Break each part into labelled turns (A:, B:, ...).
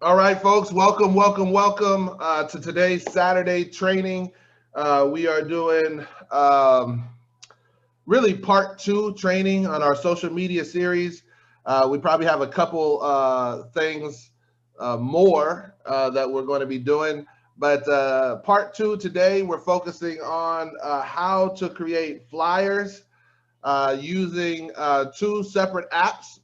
A: All right, folks, welcome to today's Saturday training. We are doing really part two training on our social media series. We probably have a couple things more that we're going to be doing. But part two today, we're focusing on how to create flyers using two separate apps.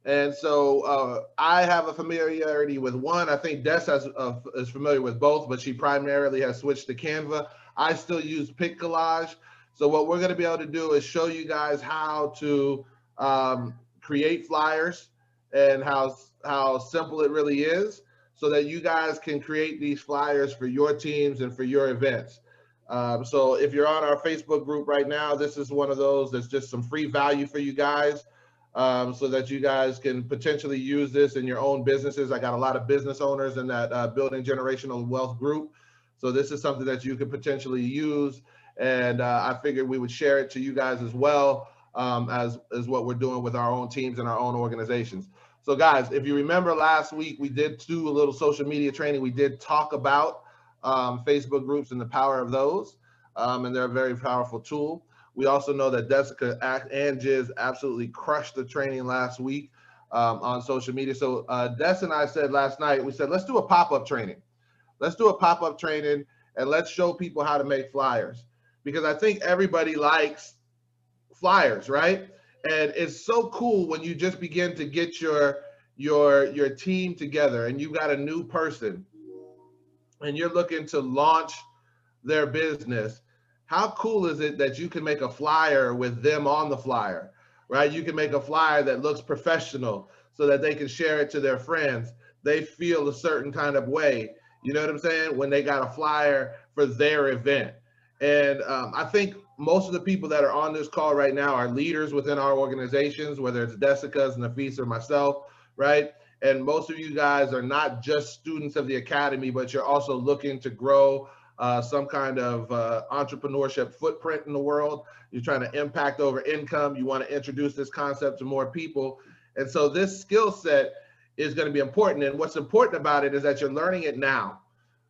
A: And so I have a familiarity with one. I think is familiar with both, but she primarily has switched to Canva. I still use PicCollage. So what we're going to be able to do is show you guys how to create flyers and how simple it really is, so that you guys can create these flyers for your teams and for your events. So if you're on our Facebook group right now, this is one of those that's just some free value for you guys, so that you guys can potentially use this in your own businesses. I got a lot of business owners in that Building Generational Wealth group. So this is something that you could potentially use. And I figured we would share it to you guys as well, as what we're doing with our own teams and our own organizations. So guys, if you remember last week, we did do a little social media training. We did talk about Facebook groups and the power of those. And they're a very powerful tool. We also know that Dessica and Jiz absolutely crushed the training last week on social media. So Des and I said last night, we said, let's do a pop-up training. Let's do a pop-up training and let's show people how to make flyers, because I think everybody likes flyers, right? And it's so cool when you just begin to get your team together and you got a new person and you're looking to launch their business. How cool is it that you can make a flyer with them on the flyer, right? You can make a flyer that looks professional so that they can share it to their friends. They feel a certain kind of way, you know what I'm saying, when they got a flyer for their event. And I think most of the people that are on this call right now are leaders within our organizations, whether it's Dessica's, Nafis, or myself, right? And most of you guys are not just students of the academy, but you're also looking to grow some kind of entrepreneurship footprint in the world. You're trying to impact over income. You want to introduce this concept to more people. And so this skill set is going to be important. And what's important about it is that you're learning it now,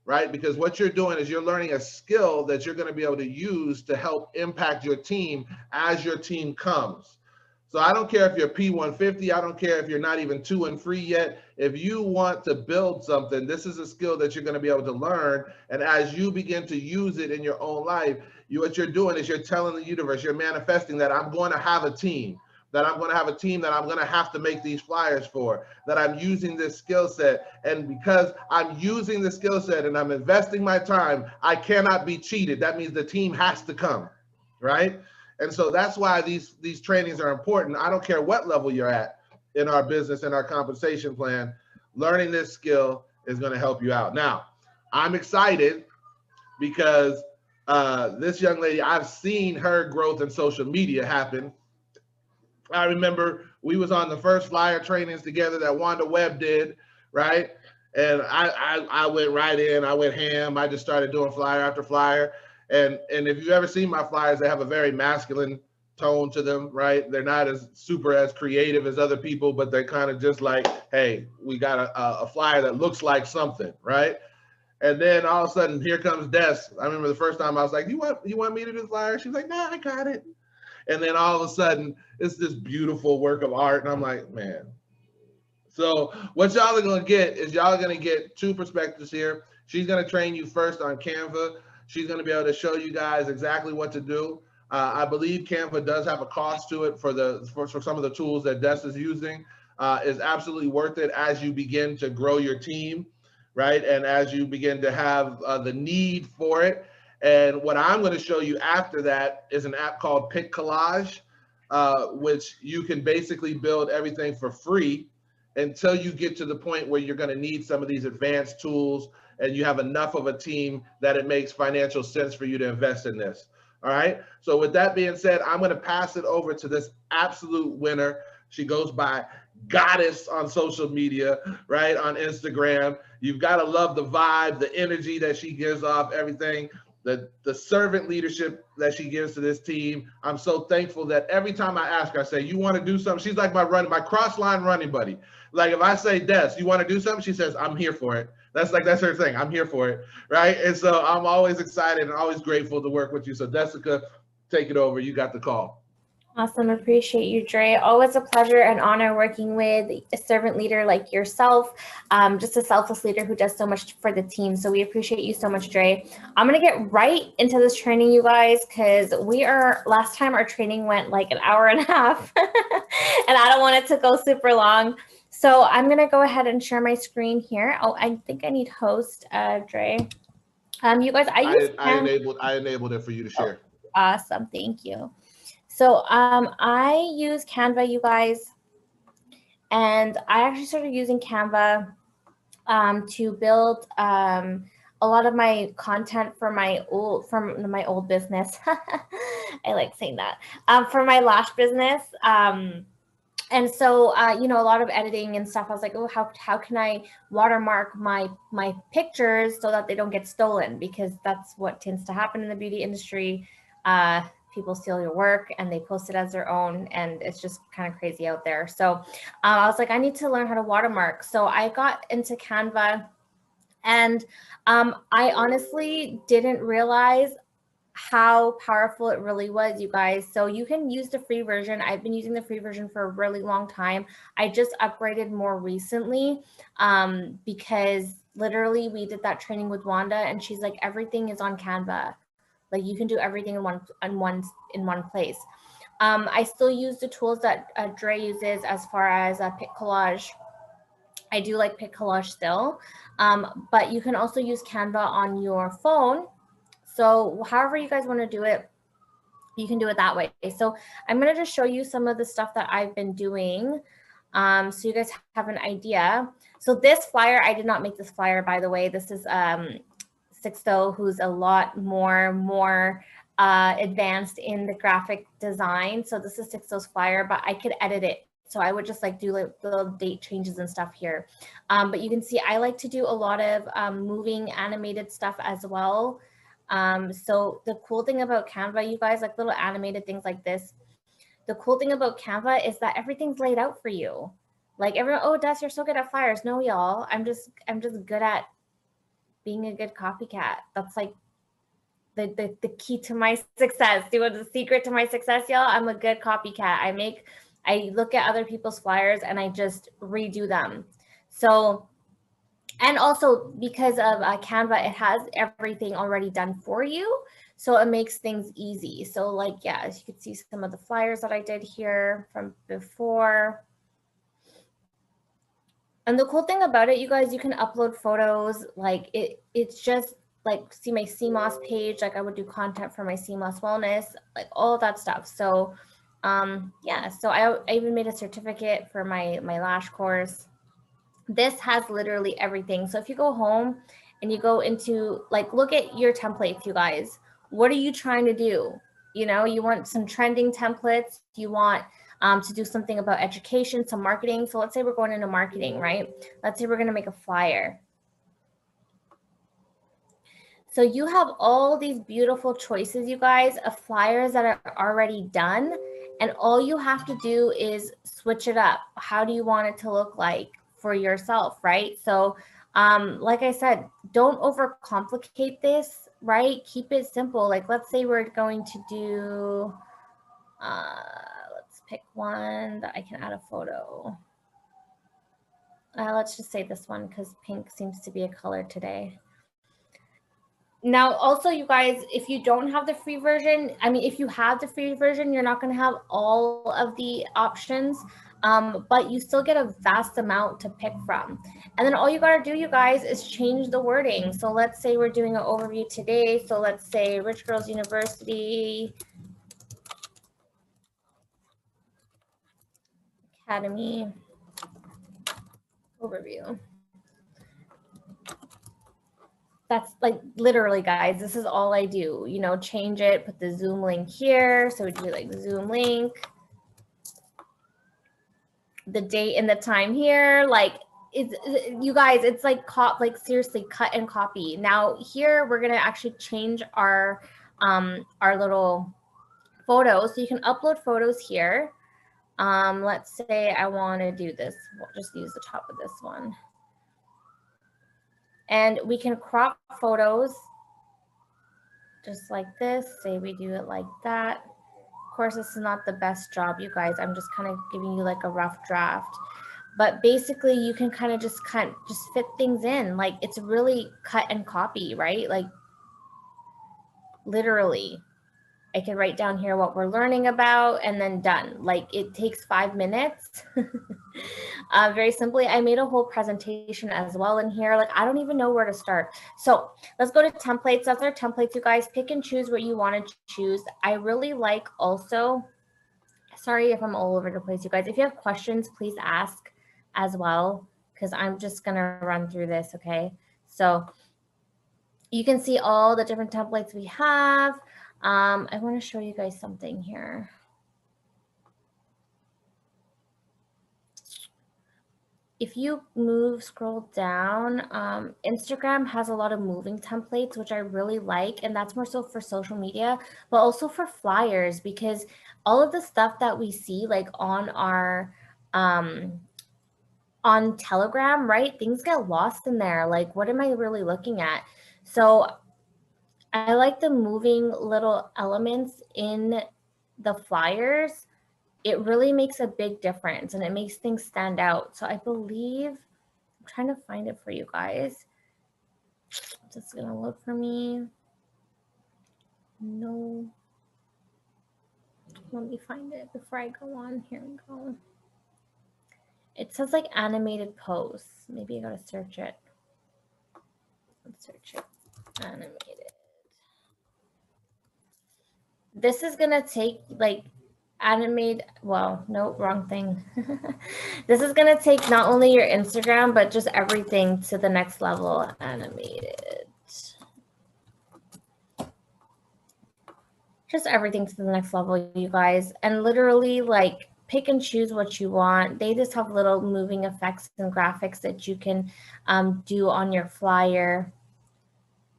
A: right? Because what you're doing is you're learning a skill that you're going to be able to use to help impact your team as your team comes. So I don't care if you're P150, I don't care if you're not even 2 and 3 yet. If you want to build something, this is a skill that you're going to be able to learn. And as you begin to use it in your own life, what you're doing is you're telling the universe, you're manifesting that I'm going to have a team, that I'm going to have a team that I'm going to have to make these flyers for, that I'm using this skill set. And because I'm using the skill set and I'm investing my time, I cannot be cheated. That means the team has to come, right? And so that's why these trainings are important. I don't care what level you're at in our business and our compensation plan. Learning this skill is going to help you out. Now, I'm excited because this young lady, I've seen her growth in social media happen. I remember we was on the first flyer trainings together that Wanda Webb did, right? And I went right in, I went ham. I just started doing flyer after flyer. And if you've ever seen my flyers, they have a very masculine tone to them, right? They're not as super as creative as other people, but they're kind of just like, hey, we got a flyer that looks like something, right? And then all of a sudden, here comes Des. I remember the first time I was like, you want me to do the flyer? She was like, nah, I got it. And then all of a sudden, it's this beautiful work of art. And I'm like, man. So what y'all are going to get is y'all are going to get two perspectives here. She's going to train you first on Canva. She's going to be able to show you guys exactly what to do. I believe Canva does have a cost to it for some of the tools that Des is using. Is absolutely worth it as you begin to grow your team, right? And as you begin to have the need for it. And what I'm going to show you after that is an app called PicCollage, which you can basically build everything for free until you get to the point where you're going to need some of these advanced tools and you have enough of a team that it makes financial sense for you to invest in this. All right. So with that being said, I'm going to pass it over to this absolute winner. She goes by Goddess on social media, right? On Instagram. You've got to love the vibe, the energy that she gives off, everything. the servant leadership that she gives to this team. I'm so thankful that every time I ask her, I say, you want to do something? She's like my cross line running buddy. Like if I say, Des, you want to do something? She says, I'm here for it. That's her thing. I'm here for it. Right. And so I'm always excited and always grateful to work with you. So Dessica, take it over. You got the call.
B: Awesome. Appreciate you, Dre. Always a pleasure and honor working with a servant leader like yourself, just a selfless leader who does so much for the team. So we appreciate you so much, Dre. I'm going to get right into this training, you guys, because last time our training went like an hour and a half, and I don't want it to go super long. So I'm going to go ahead and share my screen here. Oh, I think I need host, Dre. You guys,
A: I enabled it for you to share.
B: Oh, awesome. Thank you. So I use Canva, you guys, and I actually started using Canva to build a lot of my content from my old business. I like saying that, for my lash business. And so, a lot of editing and stuff. I was like, oh, how can I watermark my pictures so that they don't get stolen? Because that's what tends to happen in the beauty industry. People steal your work and they post it as their own, and it's just kind of crazy out there. So I was like, I need to learn how to watermark. So I got into Canva, and I honestly didn't realize how powerful it really was, you guys. So you can use the free version. I've been using the free version for a really long time. I just upgraded more recently because literally we did that training with Wanda, and she's like, everything is on Canva. Like you can do everything in one place. I still use the tools that Dre uses as far as PicCollage. I do like PicCollage still, but you can also use Canva on your phone. So however you guys want to do it, you can do it that way. So I'm going to just show you some of the stuff that I've been doing, so you guys have an idea. So this flyer, I did not make this flyer, by the way. This is Sixto, who's a lot more advanced in the graphic design. So this is Sixto's flyer, but I could edit it. So I would just like do like little date changes and stuff here. But you can see I like to do a lot of moving animated stuff as well. So the cool thing about Canva, you guys, like little animated things like this, the cool thing about Canva is that everything's laid out for you. Like everyone, oh, Des, you're so good at flyers. No, y'all, I'm just good at being a good copycat. That's like the key to my success. Do you want the secret to my success, y'all? I'm a good copycat. I look at other people's flyers and I just redo them. So, and also because of Canva, it has everything already done for you. So it makes things easy. So like, yeah, as you can see some of the flyers that I did here from before. And the cool thing about it, you guys, you can upload photos. Like it's just like, see my CMOS page, like I would do content for my CMOS wellness, like all that stuff. So yeah, so I even made a certificate for my lash course. This has literally everything. So if you go home and you go into like, look at your templates, you guys, what are you trying to do? You know, you want some trending templates. You want to do something about education, some marketing. So let's say we're going into marketing, right? Let's say we're going to make a flyer. So you have all these beautiful choices, you guys, of flyers that are already done. And all you have to do is switch it up. How do you want it to look like for yourself, right? So like I said, don't overcomplicate this, right? Keep it simple. Like let's say we're going to do, let's pick one that I can add a photo. Let's just say this one because pink seems to be a color today. Now, also, you guys, if you don't have the free version, I mean, if you have the free version, you're not going to have all of the options, but you still get a vast amount to pick from. And then all you got to do, you guys, is change the wording. So let's say we're doing an overview today. So let's say Rich Girls University Academy overview. That's like literally, guys, this is all I do, you know, change it, put the Zoom link here. So we do like Zoom link, the date and the time here. Like you guys, it's like seriously cut and copy. Now here we're gonna actually change our little photos. So you can upload photos here. Let's say I want to do this. We'll just use the top of this one. And we can crop photos just like this. Say we do it like that. Of course, this is not the best job, you guys. I'm just kind of giving you like a rough draft. But basically, you can kind of just fit things in. Like, it's really cut and copy, right? Like, literally. I can write down here what we're learning about and then done. Like, it takes 5 minutes. Very simply, I made a whole presentation as well in here. Like, I don't even know where to start. So let's go to templates. That's our templates, you guys. Pick and choose what you want to choose. I really like also, sorry if I'm all over the place, you guys. If you have questions, please ask as well, because I'm just going to run through this, okay? So you can see all the different templates we have. I want to show you guys something here. If you scroll down, Instagram has a lot of moving templates, which I really like. And that's more so for social media, but also for flyers, because all of the stuff that we see like on our, on Telegram, right? Things get lost in there. Like, what am I really looking at? So I like the moving little elements in the flyers. It really makes a big difference and it makes things stand out. So I believe, I'm trying to find it for you guys. Is this gonna load for me? No. Let me find it before I go on. Here we go. It says like animated posts. Maybe I gotta search it. Let's search it. Animated. This is gonna take like animate, well, no, wrong thing. This is gonna take not only your Instagram, but just everything to the next level. Animated. Just everything to the next level, you guys. And literally, like, pick and choose what you want. They just have little moving effects and graphics that you can do on your flyer.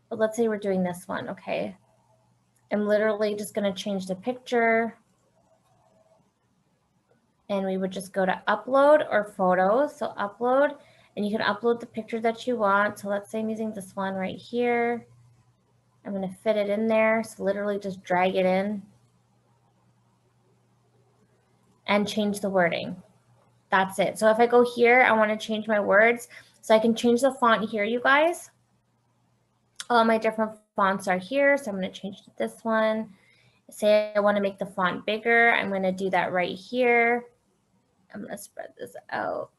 B: But let's say we're doing this one, okay? I'm literally just gonna change the picture. And we would just go to upload or photos. So upload, and you can upload the picture that you want. So let's say I'm using this one right here. I'm gonna fit it in there. So literally just drag it in and change the wording. That's it. So if I go here, I want to change my words. So I can change the font here, you guys. All my different fonts are here. So I'm going to change to this one. Say I want to make the font bigger. I'm going to do that right here. I'm going to spread this out.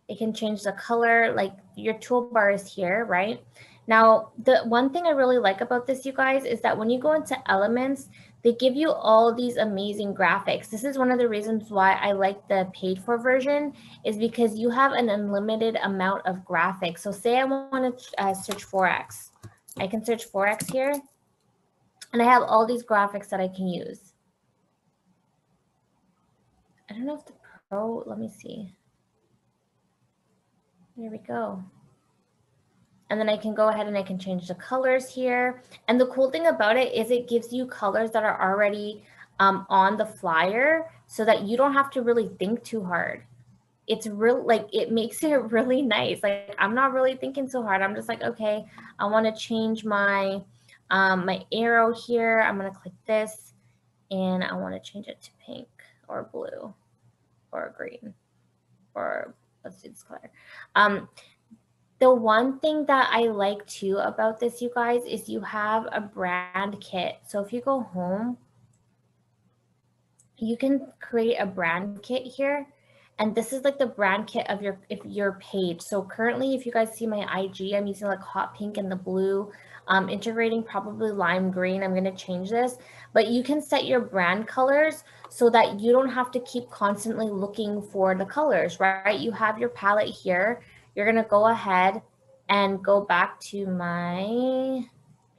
B: It can change the color, like your toolbar is here, right? Now, the one thing I really like about this, you guys, is that when you go into elements, they give you all these amazing graphics. This is one of the reasons why I like the paid for version, is because you have an unlimited amount of graphics. So say I want to search Forex. I can search Forex here, and I have all these graphics that I can use. I don't know if the Pro, let me see. There we go. And then I can go ahead and I can change the colors here. And the cool thing about it is it gives you colors that are already on the flyer, so that you don't have to really think too hard. It's real, like, it makes it really nice. Like, I'm not really thinking so hard. I'm just like, okay, I want to change my my arrow here. I'm going to click this and I want to change it to pink or blue or green, or let's do this color. The one thing that I like too about this, you guys, is you have a brand kit. So if you go home, you can create a brand kit here. And this is like the brand kit of your page. So currently, if you guys see my IG, I'm using like hot pink and the blue, integrating probably lime green. I'm going to change this, but you can set your brand colors so that you don't have to keep constantly looking for the colors, right? You have your palette here. You're going to go ahead and go back to my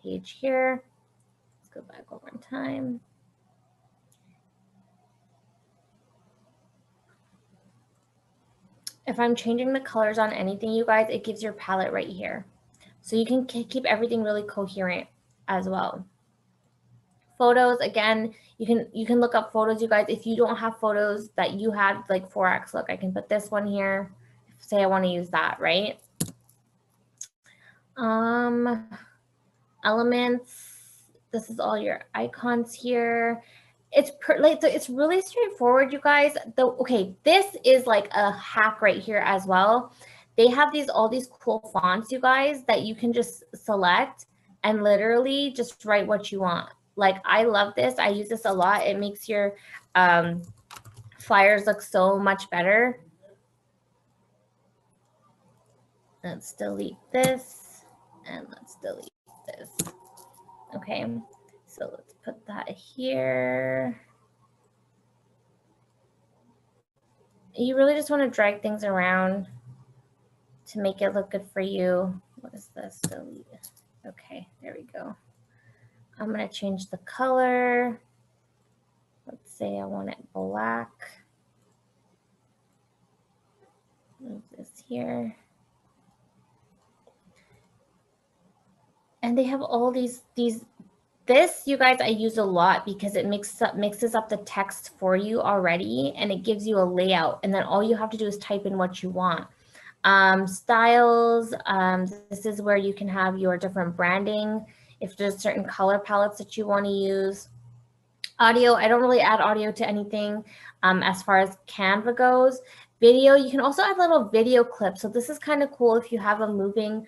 B: page here. Let's go back one more time. if I'm changing the colors on anything, you guys, it gives your palette right here. So you can keep everything really coherent as well. Photos, again, you can look up photos, you guys. If you don't have photos that you had like 4x, look, I can put this one here. Say I want to use that, right? Elements. This is all your icons here. It's really straightforward, you guys. Okay, this is like a hack right here as well. They have all these cool fonts, you guys, that you can just select and literally just write what you want. Like, I love this. I use this a lot. It makes your flyers look so much better. Let's delete this and let's delete this. Okay, so let's put that here. You really just want to drag things around to make it look good for you. What is this? Delete. Okay, there we go. I'm going to change the color. Let's say I want it black. Move this here. And they have all these this, you guys, I use a lot because it mixes up the text for you already, and it gives you a layout, and then all you have to do is type in what you want. Styles, this is where you can have your different branding, if there's certain color palettes that you want to use. Audio, I don't really add audio to anything as far as Canva goes. Video, you can also add little video clips. So this is kind of cool if you have a moving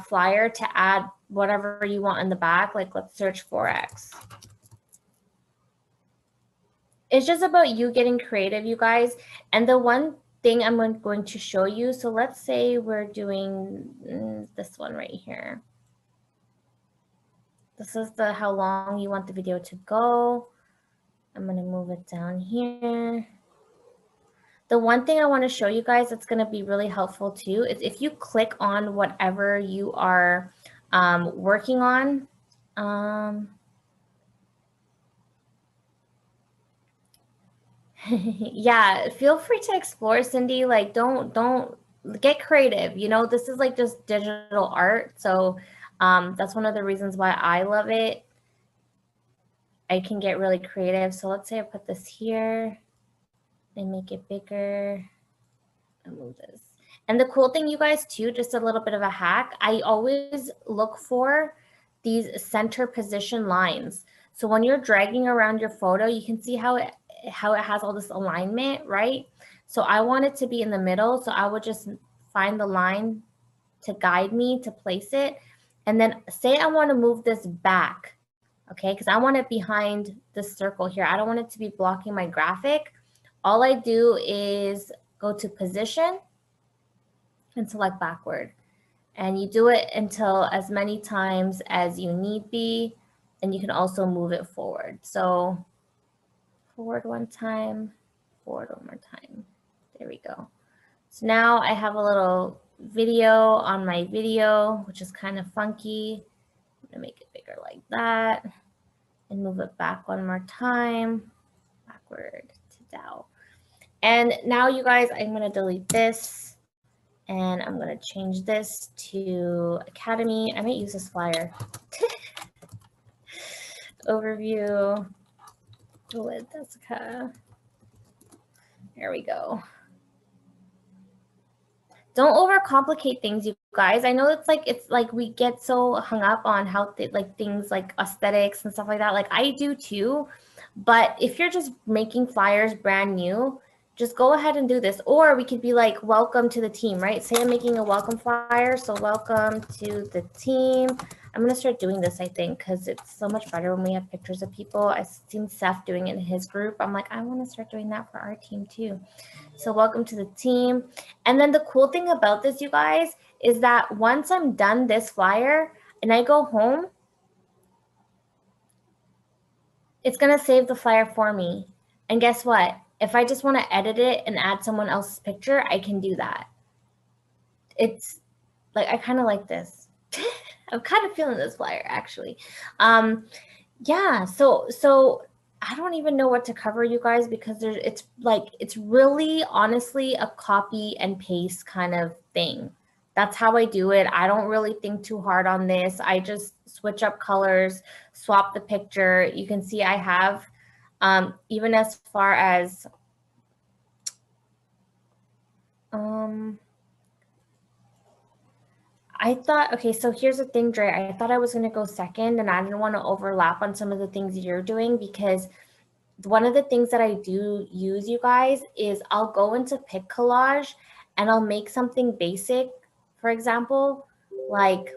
B: flyer to add whatever you want in the back. Like, let's search 4X. It's just about you getting creative, you guys. And the one thing I'm going to show you, so let's say we're doing this one right here. This is how long you want the video to go. I'm going to move it down here. The one thing I want to show you guys that's going to be really helpful too is if you click on whatever you are working on. Yeah, feel free to explore, Cindy. Like, don't get creative. You know, this is like just digital art. So that's one of the reasons why I love it. I can get really creative. So let's say I put this here and make it bigger. And move this. And the cool thing, you guys, too, just a little bit of a hack, I always look for these center position lines. So when you're dragging around your photo, you can see how it has all this alignment, right? So I want it to be in the middle. So I would just find the line to guide me to place it. And then say I want to move this back, okay? Because I want it behind this circle here. I don't want it to be blocking my graphic. All I do is go to position and select backward. And you do it until as many times as you need be. And you can also move it forward. So forward one time, forward one more time. There we go. So now I have a little video on my video, which is kind of funky. I'm gonna make it bigger like that and move it back one more time, backward to down. And now, you guys, I'm going to delete this and I'm going to change this to Academy. I might use this flyer. Overview with Dessica. There we go. Don't overcomplicate things, you guys. I know it's like we get so hung up on how like things like aesthetics and stuff like that. Like I do too. But if you're just making flyers brand new, just go ahead and do this. Or we could be like, welcome to the team, right? Say I'm making a welcome flyer. So welcome to the team. I'm going to start doing this, I think, because it's so much better when we have pictures of people. I've seen Seth doing it in his group. I'm like, I want to start doing that for our team too. So welcome to the team. And then the cool thing about this, you guys, is that once I'm done this flyer and I go home, it's going to save the flyer for me. And guess what? If I just want to edit it and add someone else's picture, I can do that. It's like, I kind of like this. I'm kind of feeling this flyer, actually. Yeah, so I don't even know what to cover, you guys, because it's really honestly a copy and paste kind of thing. That's how I do it. I don't really think too hard on this. I just switch up colors, swap the picture. You can see I have, even as far as, I thought, okay, so here's the thing, Dre. I thought I was going to go second, and I didn't want to overlap on some of the things you're doing, because one of the things that I do use, you guys, is I'll go into PicCollage and I'll make something basic. For example, like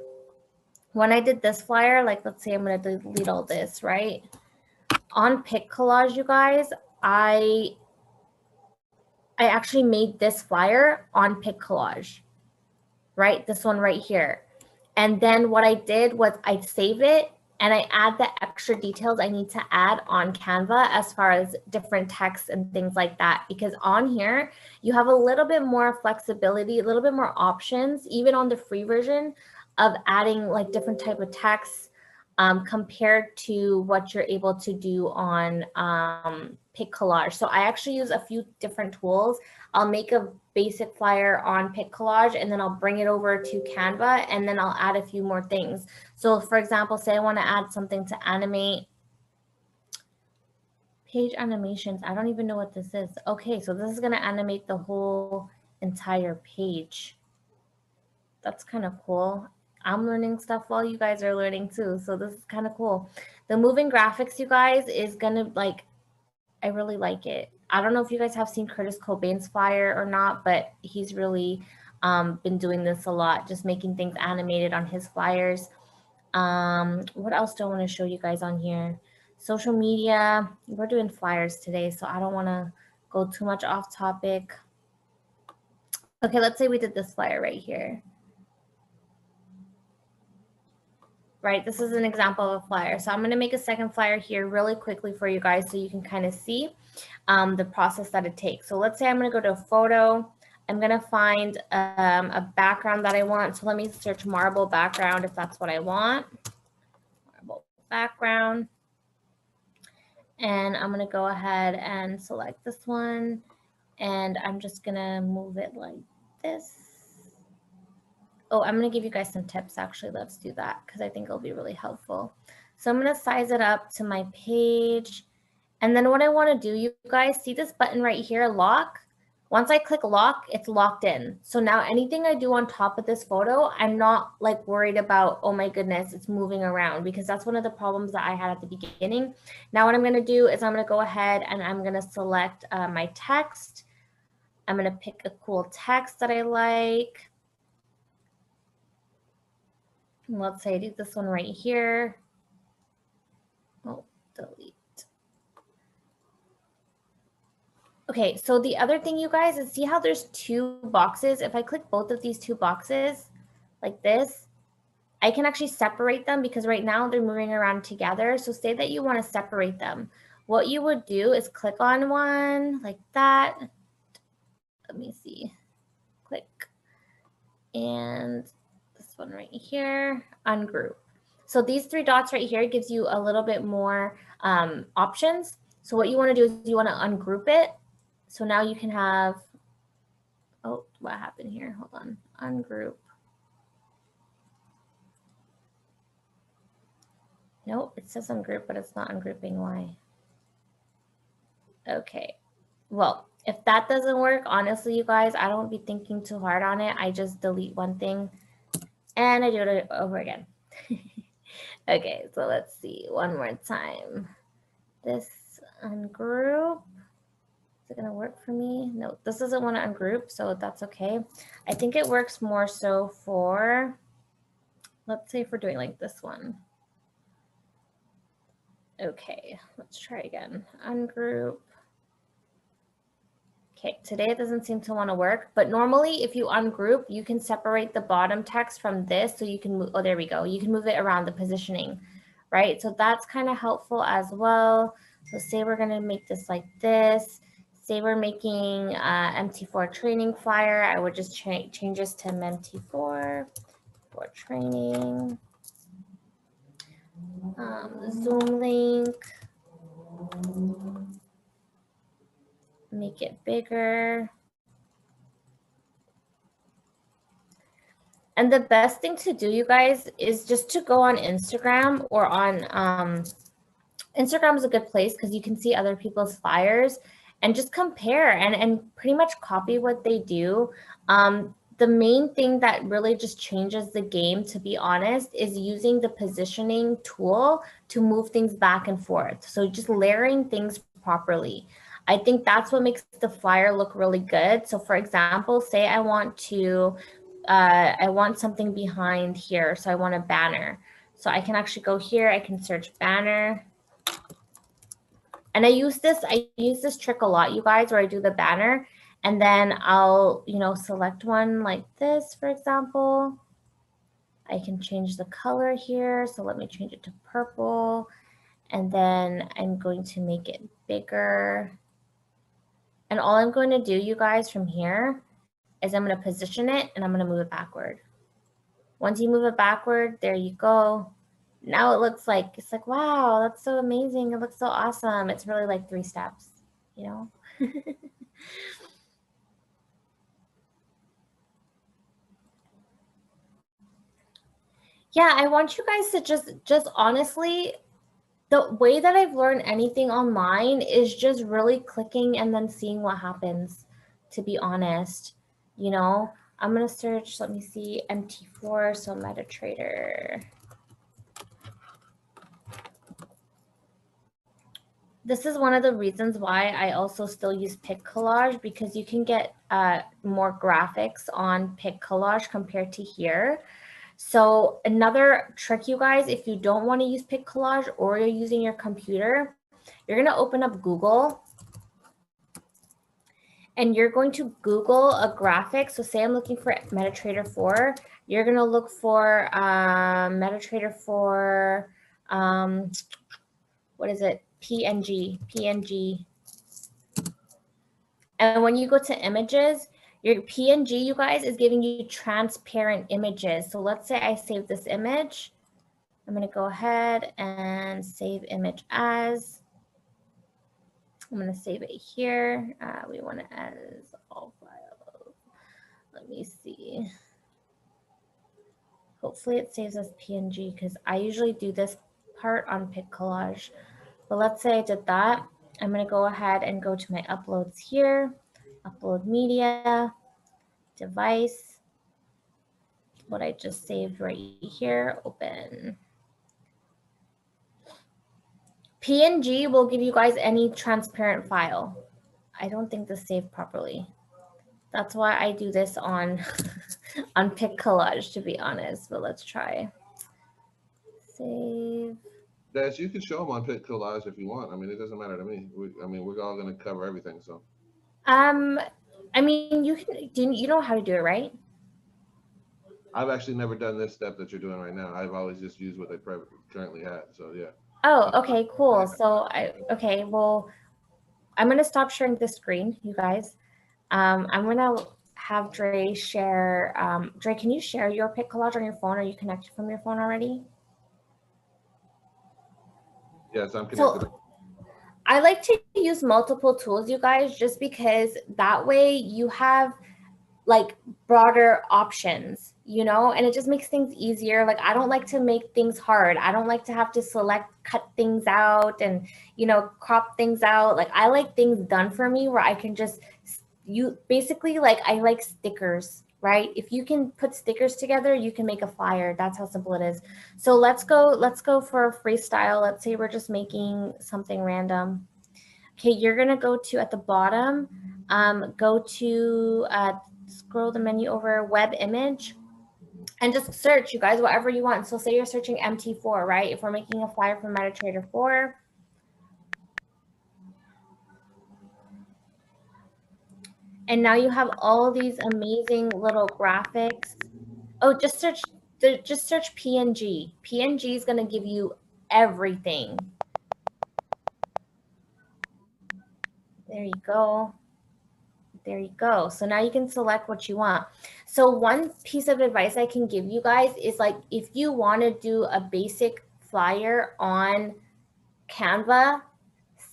B: when I did this flyer, like let's say I'm going to delete all this, right? On PicCollage, you guys, I actually made this flyer on PicCollage, right? This one right here. And then what I did was I save it and I add the extra details I need to add on Canva as far as different texts and things like that. Because on here, you have a little bit more flexibility, a little bit more options, even on the free version, of adding like different type of texts compared to what you're able to do on PicCollage. So I actually use a few different tools. I'll make a basic flyer on PicCollage and then I'll bring it over to Canva and then I'll add a few more things. So for example, say I want to add something to animate page animations. I don't even know what this is. Okay, so this is going to animate the whole entire page. That's kind of cool. I'm learning stuff while you guys are learning too. So this is kind of cool. The moving graphics, you guys, is going to like, I really like it. I don't know if you guys have seen Curtis Cobain's flyer or not, but he's really been doing this a lot, just making things animated on his flyers. What else do I want to show you guys on here? Social media. We're doing flyers today, so I don't want to go too much off topic. Okay, let's say we did this flyer right here. Right, this is an example of a flyer. So I'm going to make a second flyer here really quickly for you guys so you can kind of see the process that it takes. So let's say I'm going to go to a photo. I'm going to find a background that I want. So let me search marble background if that's what I want. Marble background. And I'm going to go ahead and select this one. And I'm just going to move it like this. Oh, I'm going to give you guys some tips. Actually, let's do that because I think it'll be really helpful. So I'm going to size it up to my page. And then what I want to do, you guys see this button right here, lock. Once I click lock, it's locked in. So now anything I do on top of this photo, I'm not like worried about, oh my goodness, it's moving around, because that's one of the problems that I had at the beginning. Now what I'm going to do is I'm going to go ahead and I'm going to select my text. I'm going to pick a cool text that I like. Let's say I do this one right here. Oh, delete. Okay, so the other thing, you guys, is see how there's two boxes? If I click both of these two boxes like this, I can actually separate them because right now they're moving around together. So say that you want to separate them. What you would do is click on one like that. Let me see. Click. And this one right here, ungroup. So these three dots right here gives you a little bit more options. So what you want to do is you want to ungroup it. So now you can have, oh, what happened here? Hold on, ungroup. Nope, it says ungroup, but it's not ungrouping. Why? Okay, well, if that doesn't work, honestly, you guys, I don't be thinking too hard on it. I just delete one thing and I do it over again. Okay, so let's see, one more time. This ungroup. Is it gonna work for me? No, this doesn't want to ungroup, so that's okay. I think it works more so for, let's say if we're doing like this one. Okay, let's try again. Ungroup. Okay, today it doesn't seem to want to work, but normally if you ungroup, you can separate the bottom text from this, so you can move, oh, there we go. You can move it around the positioning, right? So that's kind of helpful as well. So say we're gonna make this like this. Say we're making MT4 training flyer. I would just change this to MT4 for training. Zoom link. make it bigger. And the best thing to do, you guys, is just to go on Instagram or on Instagram is a good place because you can see other people's flyers and just compare and pretty much copy what they do. The main thing that really just changes the game, to be honest, is using the positioning tool to move things back and forth. So just layering things properly. I think that's what makes the flyer look really good. So for example, say I want something behind here. So I want a banner. So I can actually go here, I can search banner. And I use this trick a lot, you guys, where I do the banner and then I'll, select one like this, for example. I can change the color here. So let me change it to purple. And then I'm going to make it bigger. And all I'm going to do, you guys, from here is I'm going to position it and I'm going to move it backward. Once you move it backward, there you go. Now it looks like, it's like, wow, that's so amazing. It looks so awesome. It's really like 3 steps, Yeah, I want you guys to just honestly, the way that I've learned anything online is just really clicking and then seeing what happens, to be honest. I'm going to search, let me see, MT4, so MetaTrader. This is one of the reasons why I also still use PicCollage, because you can get more graphics on PicCollage compared to here. So another trick, you guys, if you don't want to use PicCollage or you're using your computer, you're going to open up Google and you're going to Google a graphic. So say I'm looking for MetaTrader 4. You're going to look for MetaTrader 4, what is it? PNG. And when you go to images, your PNG, you guys, is giving you transparent images. So let's say I save this image. I'm going to go ahead and save image as. I'm going to save it here. We want it as all files. Let me see. Hopefully it saves as PNG because I usually do this part on PicCollage. But let's say I did that. I'm going to go ahead and go to my uploads here. Upload media, device, what I just saved right here, open. PNG will give you guys any transparent file. I don't think this saved properly. That's why I do this on, on PicCollage, to be honest, but let's try. Save.
A: Des, you can show them on PicCollage if you want. I mean, it doesn't matter to me. We're all going to cover everything, so.
B: I mean, you know how to do it, right?
A: I've actually never done this step that you're doing right now. I've always just used what they currently had. So yeah.
B: Oh, okay, cool. So okay, well, I'm gonna stop sharing the screen, you guys. I'm gonna have Dre share. Dre, can you share your PicCollage on your phone? Are you connected from your phone already?
A: Yes, I'm connected.
B: So, I like to use multiple tools, you guys, just because that way you have like broader options, and it just makes things easier. Like I don't like to make things hard. I don't like to have to cut things out and, crop things out. Like I like things done for me where I can just, basically like I like stickers, right? If you can put stickers together, you can make a flyer. That's how simple it is. So let's go for a freestyle. Let's say we're just making something random. Okay, you're gonna go to at the bottom, go to scroll the menu over web image and just search, you guys, whatever you want. So say you're searching MT4, right? If we're making a flyer for MetaTrader 4. And now you have all these amazing little graphics. Oh, just search PNG. PNG is going to give you everything. There you go. There you go. So now you can select what you want. So one piece of advice I can give you guys is like, if you want to do a basic flyer on Canva,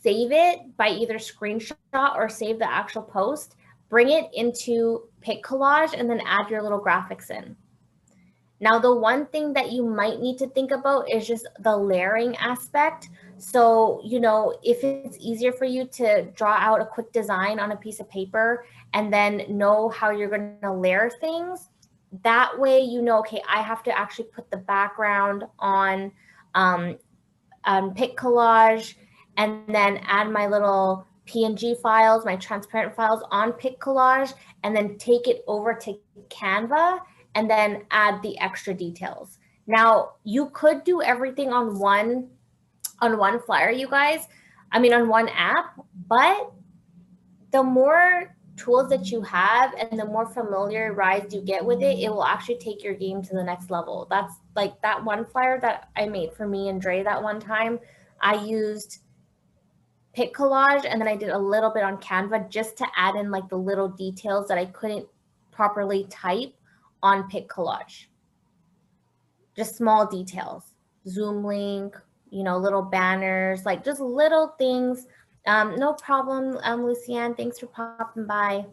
B: save it by either screenshot or save the actual post, bring it into PicCollage, and then add your little graphics in. Now, the one thing that you might need to think about is just the layering aspect. So, you know, if it's easier for you to draw out a quick design on a piece of paper and then know how you're going to layer things, that way, you know, okay, I have to actually put the background um, on PicCollage and then add my little PNG files, my transparent files on PicCollage, and then take it over to Canva and then add the extra details. Now, you could do everything on one flyer, you guys. I mean, on one app, but the more tools that you have and the more familiarized you get with it, it will actually take your game to the next level. That's like that one flyer that I made for me and Dre that one time. I used PicCollage and then I did a little bit on Canva just to add in like the little details that I couldn't properly type on PicCollage. Just small details, Zoom link, you know, little banners, like just little things. No problem, Lucianne. Thanks for popping by.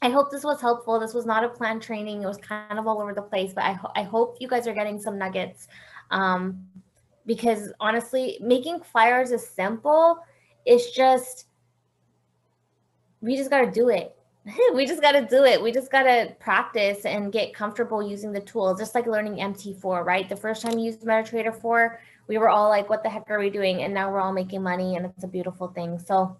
B: I hope this was helpful. This was not a planned training. It was kind of all over the place, but I hope you guys are getting some nuggets. Because honestly, making flyers is simple. It's just, we just got to do it. We just got to do it. We just got to practice and get comfortable using the tools, just like learning MT4, right? The first time you used MetaTrader 4, we were all like, what the heck are we doing? And now we're all making money and it's a beautiful thing. So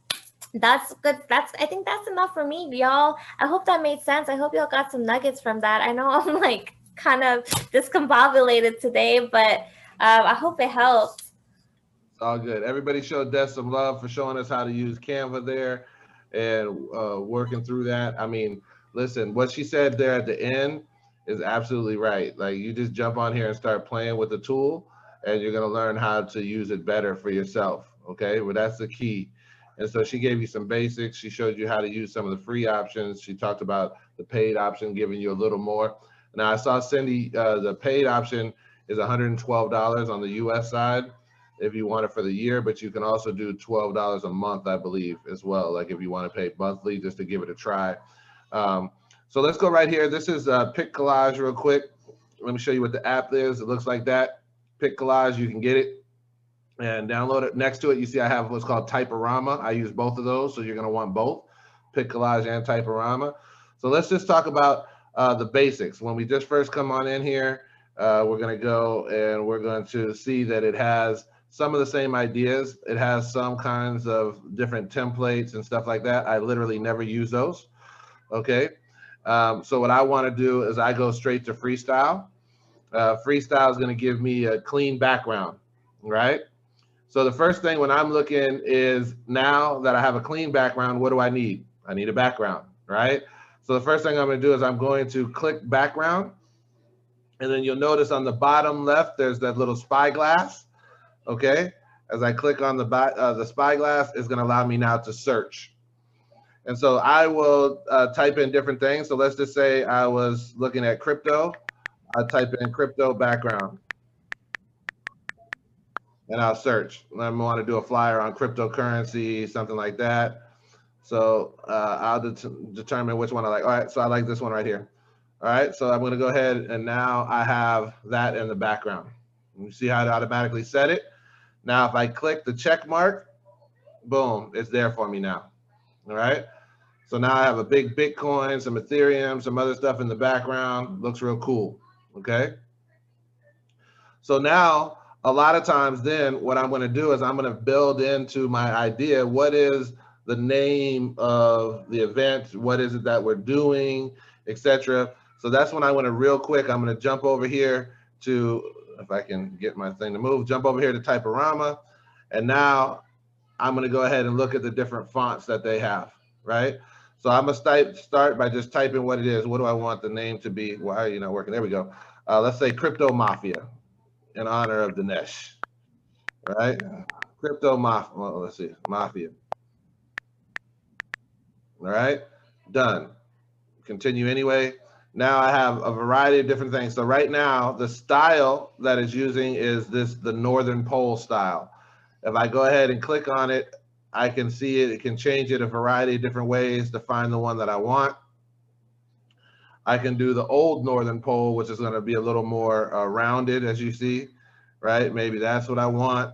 B: that's good. I think that's enough for me, y'all. I hope that made sense. I hope y'all got some nuggets from that. I know I'm like kind of discombobulated today, but I hope it helped.
A: It's all good. Everybody showed Des some love for showing us how to use Canva there and working through that. I mean, listen, what she said there at the end is absolutely right. Like, you just jump on here and start playing with the tool, and you're gonna learn how to use it better for yourself. Okay, well, that's the key. And so she gave you some basics. She showed you how to use some of the free options. She talked about the paid option, giving you a little more. Now, I saw Cindy, the paid option is $112 on the US side if you want it for the year, but you can also do $12 a month, I believe, as well. Like if you want to pay monthly just to give it a try. So let's go right here. This is PicCollage real quick. Let me show you what the app is. It looks like that. PicCollage, you can get it and download it. Next to it, you see I have what's called Typorama. I use both of those, so you're going to want both, PicCollage and Typorama. So let's just talk about the basics. When we just first come on in here, we're going to go and we're going to see that it has some of the same ideas. It has some kinds of different templates and stuff like that. I literally never use those. Okay. So what I want to do is I go straight to freestyle. Freestyle is going to give me a clean background, right? So the first thing when I'm looking is, now that I have a clean background, what do I need? I need a background, right? So the first thing I'm going to do is I'm going to click background. And then you'll notice on the bottom left, there's that little spyglass. Okay, as I click on the spyglass, it's going to allow me now to search. And so I will type in different things. So let's just say I was looking at crypto. I'll type in crypto background and I'll search. I want to do a flyer on cryptocurrency, something like that. So I'll determine which one I like. All right, so I like this one right here. All right, so I'm going to go ahead and now I have that in the background. You see how it automatically set it? Now, if I click the check mark, boom, it's there for me now. All right. So now I have a big Bitcoin, some Ethereum, some other stuff in the background. Looks real cool. Okay. So now, a lot of times then what I'm going to do is I'm going to build into my idea, what is the name of the event? What is it that we're doing, etc. So that's when I want to real quick, I'm going to jump over here to, if I can get my thing to move, jump over here to Typorama. And now I'm going to go ahead and look at the different fonts that they have, right? So I'm going to start by just typing what it is. What do I want the name to be? Why are you not working? There we go. Let's say Crypto Mafia in honor of Dinesh, right? Crypto Mafia. Well, let's see. Mafia. All right. Done. Continue anyway. Now I have a variety of different things. So right now, the style that it's using is the Northern Pole style. If I go ahead and click on it, I can see it. It can change it a variety of different ways to find the one that I want. I can do the old northern pole, which is going to be a little more rounded, as you see, right? Maybe that's what I want.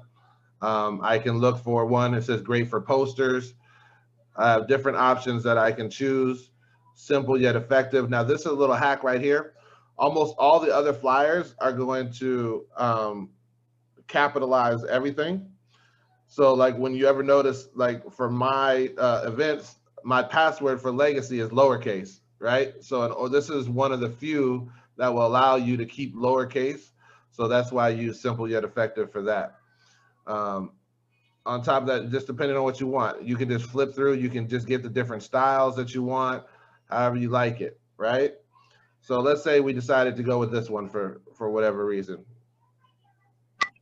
A: I can look for one that says great for posters. I have different options that I can choose. Simple yet effective. Now, this is a little hack right here. Almost all the other flyers are going to capitalize everything. So like when you ever notice, like for my events, my password for legacy is lowercase, right? So or this is one of the few that will allow you to keep lowercase. So that's why I use simple yet effective for that. Um, on top of that, just depending on what you want, you can just flip through. You can just get the different styles that you want, however you like it, right? So let's say we decided to go with this one for whatever reason.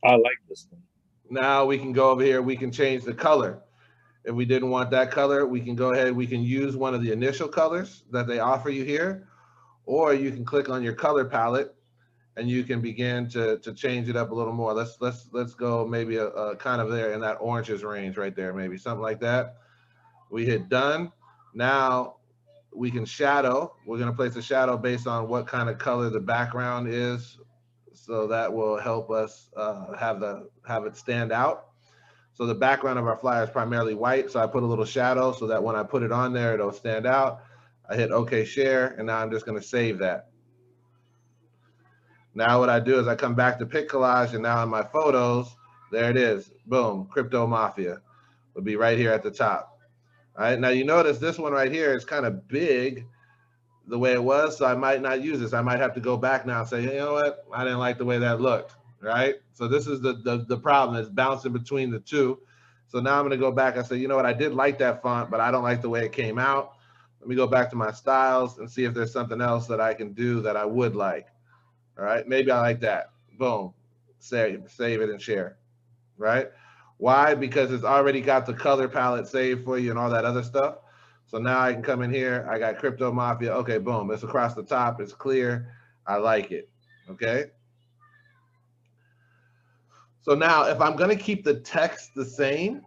C: I like this one.
A: Now we can go over here. We can change the color. If we didn't want that color, we can go ahead. We can use one of the initial colors that they offer you here, or you can click on your color palette and you can begin to change it up a little more. Let's go maybe a kind of there in that oranges range right there, maybe something like that. We hit done. Now we can shadow. We're going to place a shadow based on what kind of color the background is. So that will help us have it stand out. So the background of our flyer is primarily white. So I put a little shadow so that when I put it on there, it'll stand out. I hit OK share, and now I'm just going to save that. Now what I do is I come back to PicCollage, and now in my photos, there it is. Boom, Crypto Mafia will be right here at the top. All right, now you notice this one right here is kind of big the way it was, so I might not use this. I might have to go back now and say, you know what, I didn't like the way that looked, right? So this is the problem. It's bouncing between the two. So now I'm going to go back and say, you know what, I did like that font, but I don't like the way it came out. Let me go back to my styles and see if there's something else that I can do that I would like. All right, maybe I like that. Boom, save it and share, right? Why? Because it's already got the color palette saved for you and all that other stuff. So now I can come in here. I got Crypto Mafia. Okay, boom. It's across the top. It's clear. I like it. Okay. So now if I'm going to keep the text the same,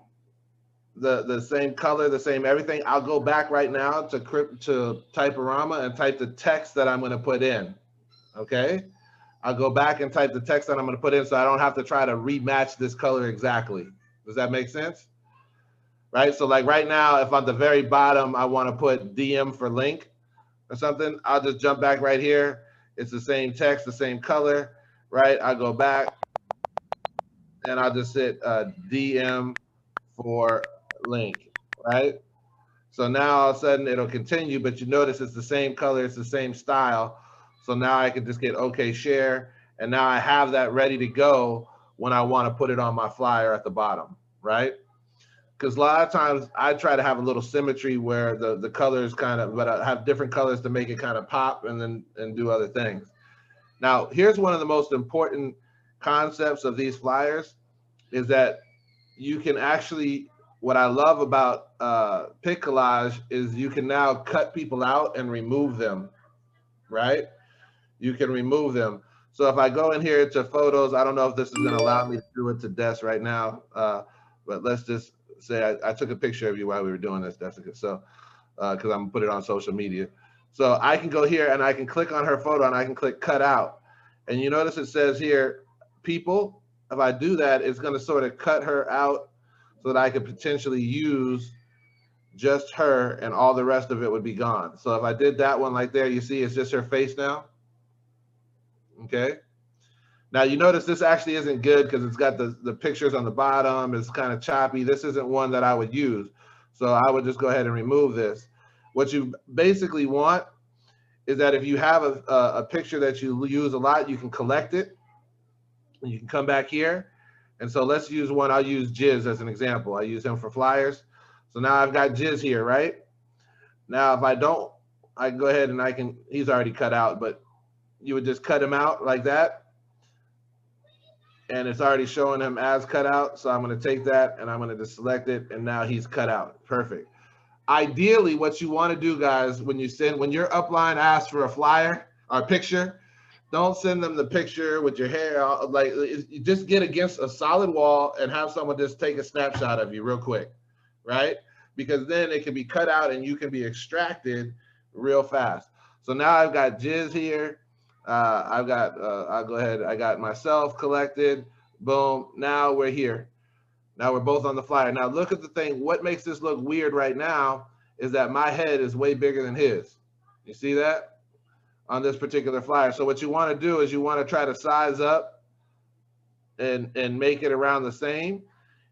A: the same color, the same everything, I'll go back right now to Typorama and type the text that I'm going to put in. Okay. I'll go back and type the text that I'm going to put in so I don't have to try to rematch this color exactly. Does that make sense? Right? So like right now, if on the very bottom, I want to put DM for link or something, I'll just jump back right here. It's the same text, the same color, right? I'll go back and I'll just hit DM for link, right? So now all of a sudden it'll continue, but you notice it's the same color, it's the same style. So now I can just get OK share. And now I have that ready to go when I want to put it on my flyer at the bottom, right? Because a lot of times I try to have a little symmetry where the colors kind of, but I have different colors to make it kind of pop and do other things. Now, here's one of the most important concepts of these flyers is that you can actually, what I love about PicCollage is you can now cut people out and remove them, right? You can remove them. So if I go in here to photos, I don't know if this is going to allow me to do it to Des right now, but let's just say I took a picture of you while we were doing this, Dessica. So because I'm gonna put it on social media. So I can go here and I can click on her photo and I can click cut out. And you notice it says here, people. If I do that, it's going to sort of cut her out so that I could potentially use just her and all the rest of it would be gone. So if I did that one like there, you see it's just her face now. Okay. Now you notice this actually isn't good because it's got the pictures on the bottom. It's kind of choppy. This isn't one that I would use. So I would just go ahead and remove this. What you basically want is that if you have a picture that you use a lot, you can collect it. And you can come back here. And so let's use one. I'll use Jizz as an example. I use him for flyers. So now I've got Jizz here, right? Now, if I don't, I can go ahead and he's already cut out, but you would just cut him out like that. And it's already showing him as cut out. So I'm going to take that and I'm going to just select it. And now he's cut out. Perfect. Ideally, what you want to do, guys, when your upline asks for a flyer or a picture, don't send them the picture with your hair. Like, you just get against a solid wall and have someone just take a snapshot of you real quick. right? Because then it can be cut out and you can be extracted real fast. So now I've got Jizz here. I'll go ahead. I got myself collected. Boom. Now we're here. Now we're both on the flyer. Now look at the thing. What makes this look weird right now is that my head is way bigger than his. You see that on this particular flyer? So what you want to do is you want to try to size up and make it around the same,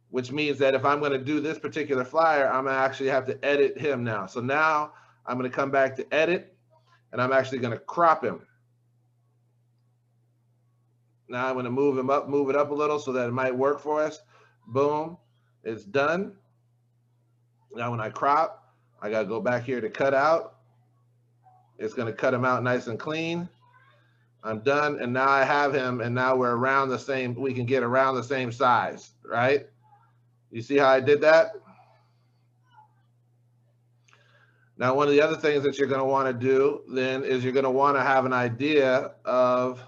A: which means that if I'm going to do this particular flyer, I'm going to actually have to edit him now. So now I'm going to come back to edit, and I'm actually going to crop him. Now I'm going to move him up, move it up a little so that it might work for us. Boom, it's done. Now when I crop, I got to go back here to cut out. It's going to cut him out nice and clean. I'm done, and now I have him, and now we're around the same, we can get around the same size, right? You see how I did that? Now, one of the other things that you're going to want to do then is you're going to want to have an idea of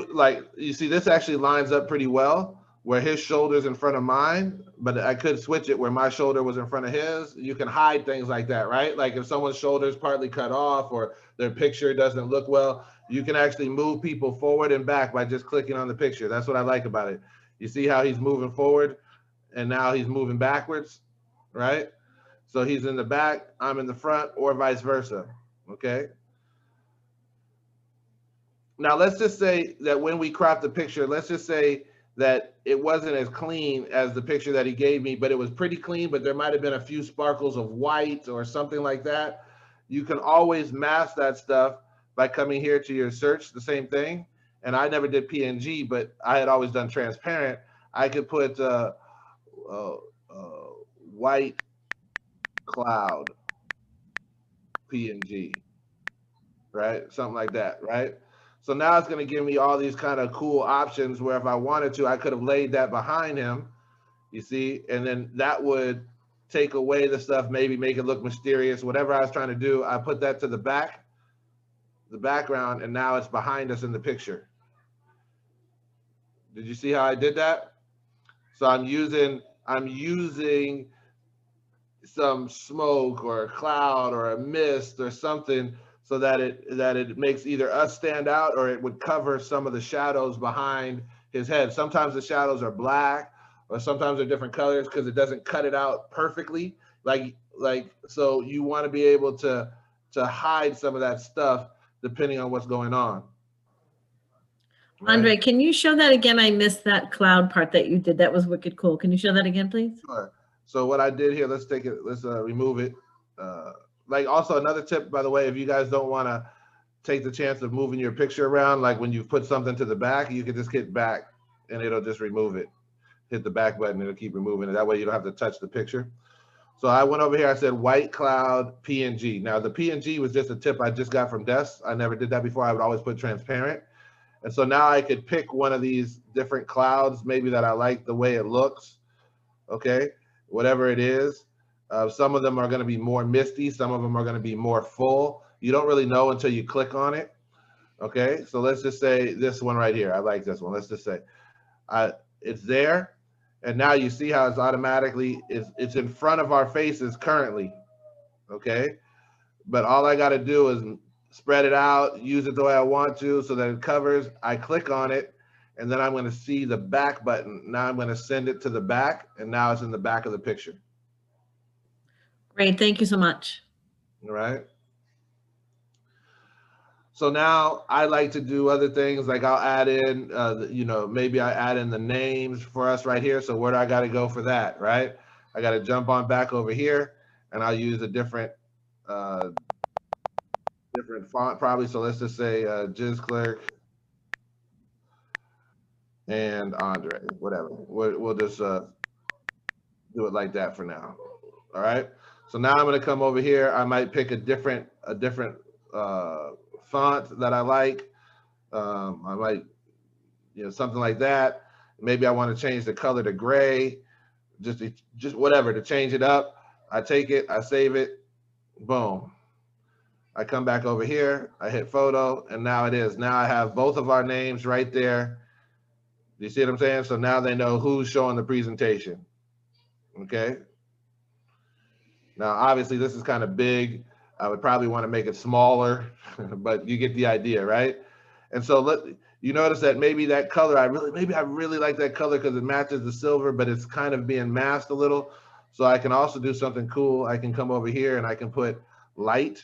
A: like, you see this actually lines up pretty well where his shoulder's in front of mine, but I could switch it where my shoulder was in front of his. You can hide things like that, right? Like if someone's shoulder is partly cut off or their picture doesn't look well, you can actually move people forward and back by just clicking on the picture. That's what I like about it. You see how he's moving forward and now he's moving backwards, right? So he's in the back, I'm in the front, or vice versa, okay? Now let's just say that when we crop the picture, let's just say that it wasn't as clean as the picture that he gave me, but it was pretty clean, but there might have been a few sparkles of white or something like that. You can always mask that stuff by coming here to your search, the same thing. And I never did PNG, but I had always done transparent. I could put white cloud PNG, right? Something like that, right? So now it's going to give me all these kind of cool options where if I wanted to, I could have laid that behind him, you see, and then that would take away the stuff, maybe make it look mysterious, whatever I was trying to do. I put that to the background, and now it's behind us in the picture. Did you see how I did that? So I'm using some smoke or a cloud or a mist or something so that it makes either us stand out or it would cover some of the shadows behind his head. Sometimes the shadows are black or sometimes they're different colors because it doesn't cut it out perfectly. Like so you want to be able to hide some of that stuff depending on what's going on.
D: Right? Andre, can you show that again? I missed that cloud part that you did. That was wicked cool. Can you show that again, please?
A: Sure. So what I did here, let's remove it. Like also another tip, by the way, if you guys don't want to take the chance of moving your picture around, like when you put something to the back, you can just hit back and it'll just remove it. Hit the back button, it'll keep removing it. That way you don't have to touch the picture. So I went over here, I said white cloud PNG. Now the PNG was just a tip I just got from Des. I never did that before. I would always put transparent. And so now I could pick one of these different clouds, maybe that I like the way it looks, okay? Whatever it is. Some of them are going to be more misty. Some of them are going to be more full. You don't really know until you click on it. Okay, so let's just say this one right here. I like this one. Let's just say it's there. And now you see how it's automatically, it's in front of our faces currently. Okay, but all I got to do is spread it out, use it the way I want to so that it covers. I click on it. And then I'm going to see the back button. Now I'm going to send it to the back, and now it's in the back of the picture.
D: Great. Thank you so much.
A: All right. So now I like to do other things, like I'll add in, maybe I add in the names for us right here. So where do I got to go for that, right? I got to jump on back over here, and I'll use a different font probably. So let's just say Jizz Clerk and Andre, whatever. We'll just do it like that for now. All right. So now I'm going to come over here. I might pick a different font that I like. I might, something like that. Maybe I want to change the color to gray, just whatever to change it up. I take it, I save it, boom. I come back over here, I hit photo, and now it is. Now I have both of our names right there Do you see what I'm saying? So now they know who's showing the presentation. Okay. Now, obviously, this is kind of big. I would probably want to make it smaller, but you get the idea, right? And so you notice that maybe that color, I really like that color because it matches the silver, but it's kind of being masked a little. So I can also do something cool. I can come over here and I can put light.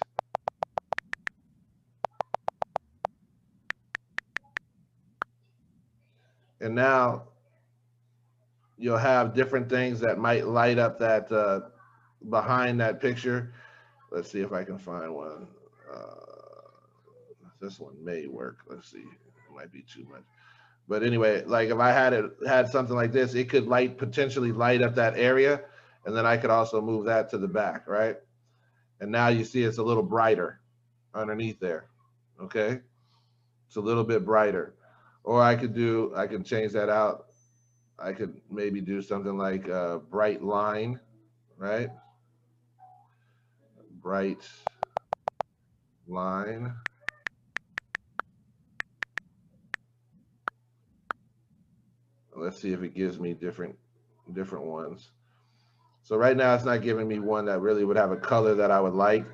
A: And now you'll have different things that might light up that behind that picture. Let's see if I can find one. This one may work. Let's see. It might be too much. But anyway, like if I had something like this, it could potentially light up that area. And then I could also move that to the back, right? And now you see it's a little brighter underneath there. Okay. It's a little bit brighter. Or I can change that out. I could maybe do something like a bright line, right? Bright line. Let's see if it gives me different ones. So right now it's not giving me one that really would have a color that I would like,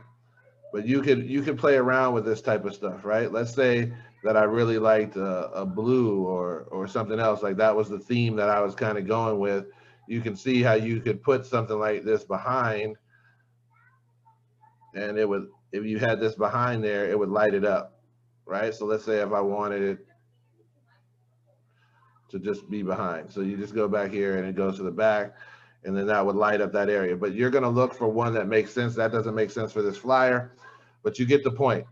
A: but you could play around with this type of stuff, right? Let's say that I really liked a blue or something else, like that was the theme that I was kind of going with. You can see how you could put something like this behind, and if you had this behind there, it would light it up, right? So let's say if I wanted it to just be behind. So you just go back here and it goes to the back, and then that would light up that area. But you're gonna look for one that makes sense. That doesn't make sense for this flyer, but you get the point.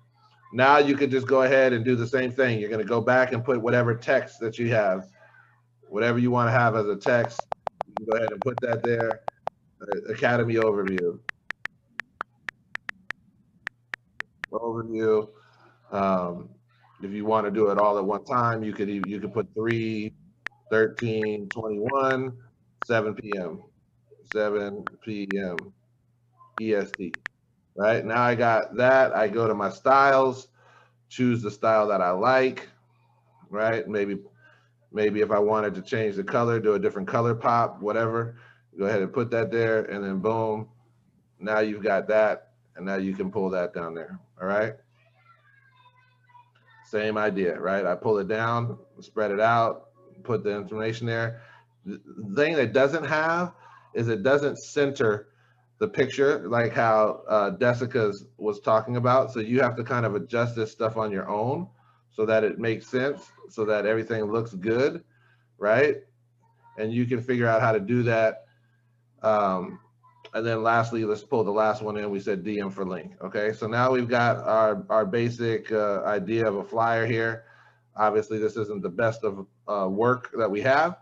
A: Now you could just go ahead and do the same thing. You're gonna go back and put whatever text that you have, whatever you wanna have as a text, you can go ahead and put that there. Academy overview. If you want to do it all at one time, you could put 3/13/21, 7 p.m. 7 p.m. EST. Right now I got that. I go to my styles, choose the style that I like. Right, maybe if I wanted to change the color, do a different color pop, whatever. Go ahead and put that there, and then boom. Now you've got that, and now you can pull that down there. All right. Same idea, right? I pull it down, spread it out, put the information there. The thing that doesn't have is it doesn't center the picture like how Dessica's was talking about. So you have to kind of adjust this stuff on your own so that it makes sense, so that everything looks good, right? And you can figure out how to do that. And then lastly, let's pull the last one in. We said DM for link. Okay, so now we've got our basic idea of a flyer here. Obviously, this isn't the best of work that we have,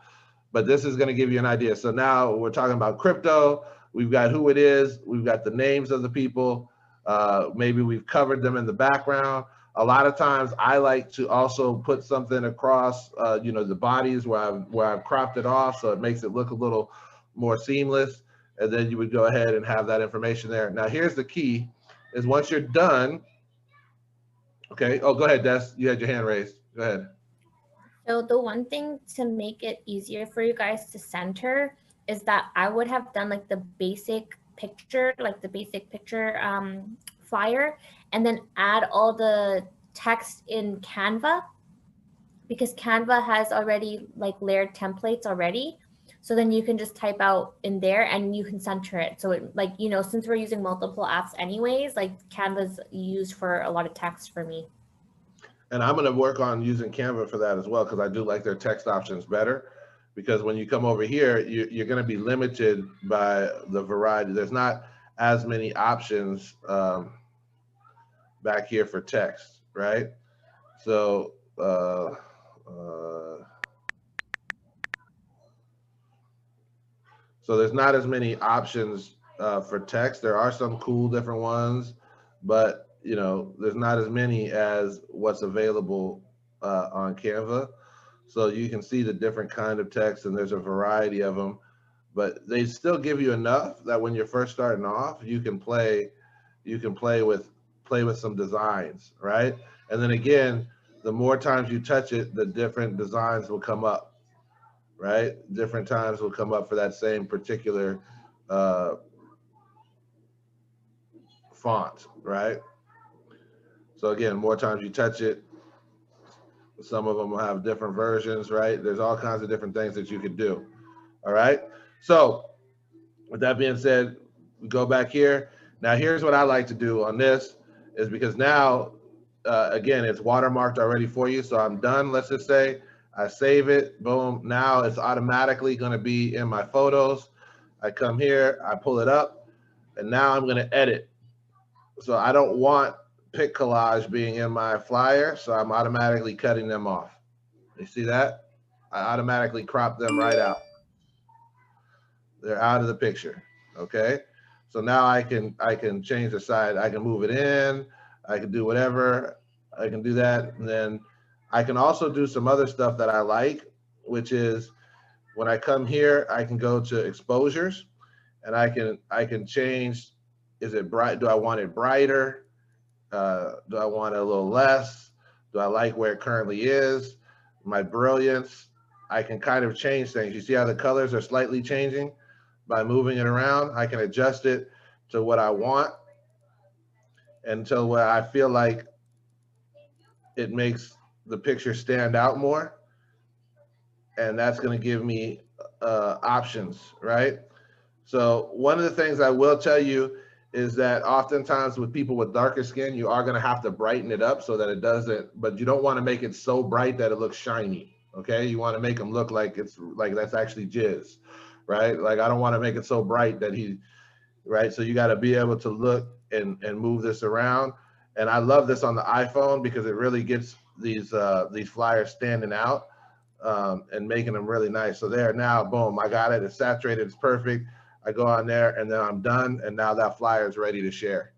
A: but this is going to give you an idea. So now we're talking about crypto. We've got who it is. We've got the names of the people. Maybe we've covered them in the background. A lot of times I like to also put something across, the bodies where I've cropped it off, so it makes it look a little more seamless. And then you would go ahead and have that information there. Now, here's the key, is once you're done, okay. Oh, go ahead, Des. You had your hand raised. Go ahead.
B: So the one thing to make it easier for you guys to center is that I would have done like the basic picture, flyer, and then add all the text in Canva, because Canva has already like layered templates already. So then you can just type out in there and you can center it. So it, like, since we're using multiple apps anyways, like Canva's used for a lot of text for me.
A: And I'm going to work on using Canva for that as well, because I do like their text options better. Because when you come over here, you're going to be limited by the variety. There's not as many options back here for text, right? So so there's not as many options for text. There are some cool different ones, but there's not as many as what's available on Canva. So you can see the different kind of text, and there's a variety of them, but they still give you enough that when you're first starting off, you can play with some designs, right? And then again, the more times you touch it, the different designs will come up. right? Different times will come up for that same particular font, right? So again, more times you touch it, some of them will have different versions, right? There's all kinds of different things that you could do, all right? So with that being said, we go back here. Now here's what I like to do on this is because now, again, it's watermarked already for you. So I'm done, let's just say. I save it, boom. Now it's automatically gonna be in my photos. I come here, I pull it up, and now I'm gonna edit. So I don't want PicCollage being in my flyer, so I'm automatically cutting them off. You see that? I automatically crop them right out. They're out of the picture, okay? So now I can change the side. I can move it in. I can do whatever. I can do that, and then I can also do some other stuff that I like, which is when I come here, I can go to exposures, and I can change. Is it bright? Do I want it brighter? Do I want it a little less? Do I like where it currently is? My brilliance. I can kind of change things. You see how the colors are slightly changing? By moving it around, I can adjust it to what I want until where I feel like it makes the picture stand out more. And that's going to give me options, right? So one of the things I will tell you is that oftentimes with people with darker skin, you are going to have to brighten it up so that it doesn't, but you don't want to make it so bright that it looks shiny. Okay. You want to make them look like it's like that's actually jizz, right? Like I don't want to make it so bright that right? So you got to be able to look and move this around. And I love this on the iPhone because it really gets these flyers standing out and making them really nice. So there now, boom, I got it. It's saturated. It's perfect. I go on there and then I'm done. And now that flyer is ready to share.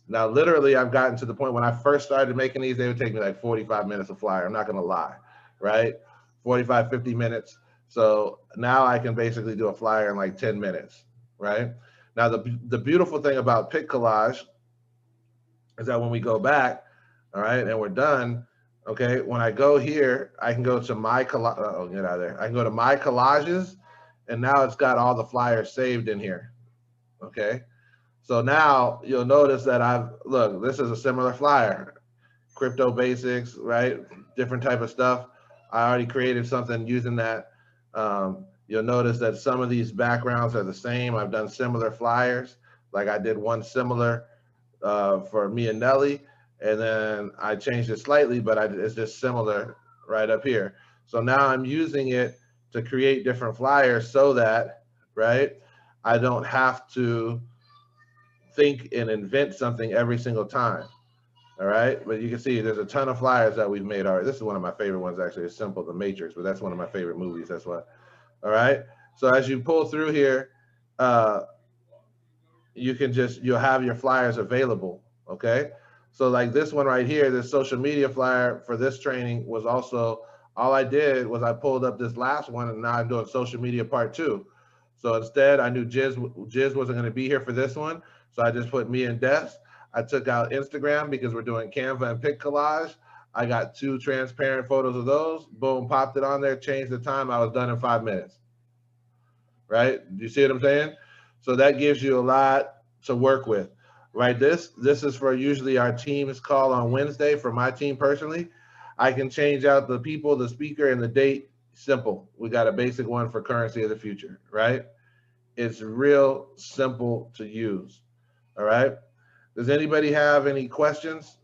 A: Now, literally, I've gotten to the point when I first started making these, they would take me like 45 minutes a flyer. I'm not going to lie, right? 45, 50 minutes. So now I can basically do a flyer in like 10 minutes, right? Now, the beautiful thing about PicCollage is that when we go back, all right, and we're done, okay, when I go here, I can go to my collage. Oh, get out of there. I can go to my collages, and now it's got all the flyers saved in here, okay? So now you'll notice that look, this is a similar flyer, crypto basics, right? Different type of stuff. I already created something using that. You'll notice that some of these backgrounds are the same. I've done similar flyers. Like I did one similar for me and Nelly, and then I changed it slightly, but it's just similar right up here. So now I'm using it to create different flyers so that, right, I don't have to think and invent something every single time. All right, but you can see there's a ton of flyers that we've made already. This is one of my favorite ones, actually. It's simple, The Matrix, but that's one of my favorite movies. That's why. All right, so as you pull through here, you'll have your flyers available. Okay, so like this one right here, this social media flyer for this training was also, all I did was I pulled up this last one, and now I'm doing social media part 2. So instead, I knew Jizz wasn't going to be here for this one, so I just put me and Des. I took out Instagram because we're doing Canva and PicCollage. I got 2 transparent photos of those. Boom, popped it on there, changed the time. I was done in 5 minutes. Right? Do you see what I'm saying? So that gives you a lot to work with. Right? This is for usually our team's call on Wednesday. For my team personally, I can change out the people, the speaker, and the date. Simple. We got a basic one for currency of the future. Right? It's real simple to use. All right. Does anybody have any questions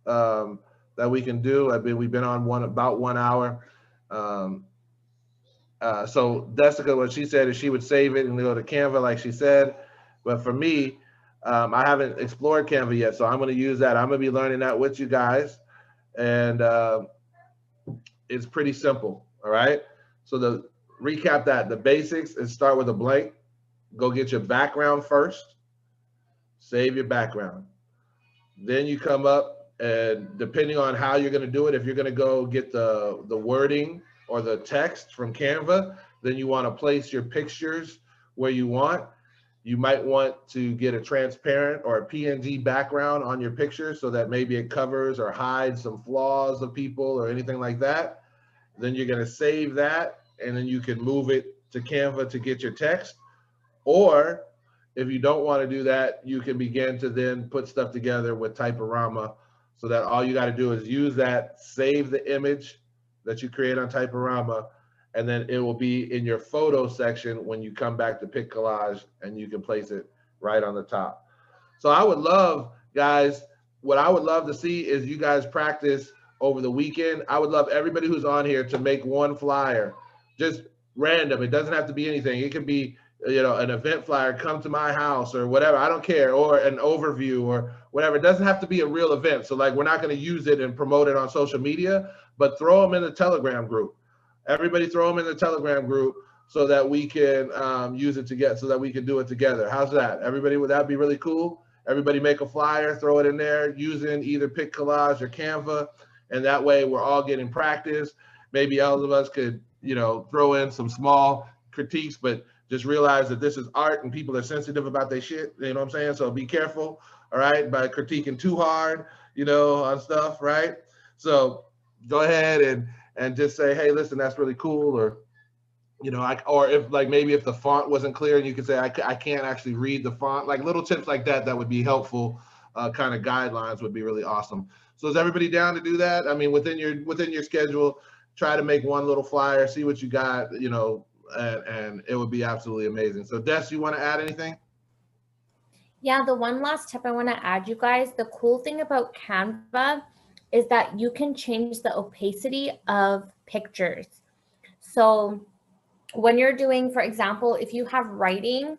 A: that we can do? We've been on about 1 hour. So Dessica, what she said is she would save it and go to Canva, like she said. But for me, I haven't explored Canva yet, so I'm going to use that. I'm going to be learning that with you guys, and it's pretty simple. All right. So recap that the basics is start with a blank. Go get your background first. Save your background. Then you come up, and depending on how you're going to do it, if you're going to go get the wording or the text from Canva, then you want to place your pictures where you want. You might want to get a transparent or a PNG background on your picture so that maybe it covers or hides some flaws of people or anything like that. Then you're going to save that, and then you can move it to Canva to get your text. Or if you don't want to do that, you can begin to then put stuff together with Typorama, so that all you got to do is use that, save the image that you create on Typorama, and then it will be in your photo section when you come back to PicCollage, and you can place it right on the top. So I would love, guys, what I would love to see is you guys practice over the weekend. I would love everybody who's on here to make one flyer, just random. It doesn't have to be anything. It could be, you know, an event flyer, come to my house or whatever. I don't care. Or an overview or whatever. It doesn't have to be a real event. So like, we're not going to use it and promote it on social media, but throw them in the Telegram group. Everybody throw them in the Telegram group so that we can use it together, so that we can do it together. How's that? Everybody, would that be really cool? Everybody make a flyer, throw it in there using either PicCollage or Canva, and that way we're all getting practice. Maybe all of us could, you know, throw in some small critiques, but just realize that this is art and people are sensitive about their shit. You know what I'm saying? So be careful, all right, by critiquing too hard, you know, on stuff, right? So go ahead and just say, hey, listen, that's really cool, or you know, or if like maybe if the font wasn't clear and you could say I can't actually read the font, like little tips like that that would be helpful. Kind of guidelines would be really awesome. So is everybody down to do that? I mean, within your schedule, try to make one little flyer, see what you got, you know, and it would be absolutely amazing. So Des, you want to add anything?
B: Yeah, the one last tip I want to add, you guys, the cool thing about Canva is that you can change the opacity of pictures. So when you're doing, for example, if you have writing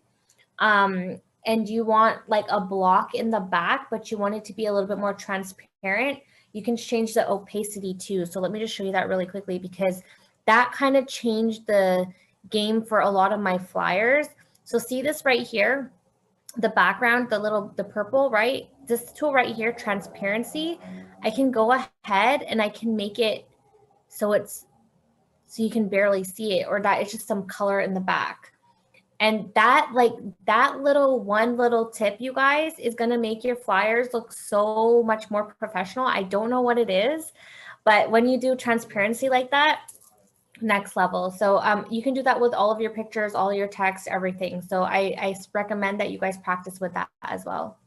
B: and you want like a block in the back, but you want it to be a little bit more transparent, you can change the opacity too. So let me just show you that really quickly, because that kind of changed the game for a lot of my flyers. So see this right here, the background, the purple, right? This tool right here, transparency, I can go ahead and I can make it so you can barely see it, or that it's just some color in the back. And that one little tip, you guys, is going to make your flyers look so much more professional. I don't know what it is, but when you do transparency like that, next level. So you can do that with all of your pictures, all your text, everything. So I recommend that you guys practice with that as well.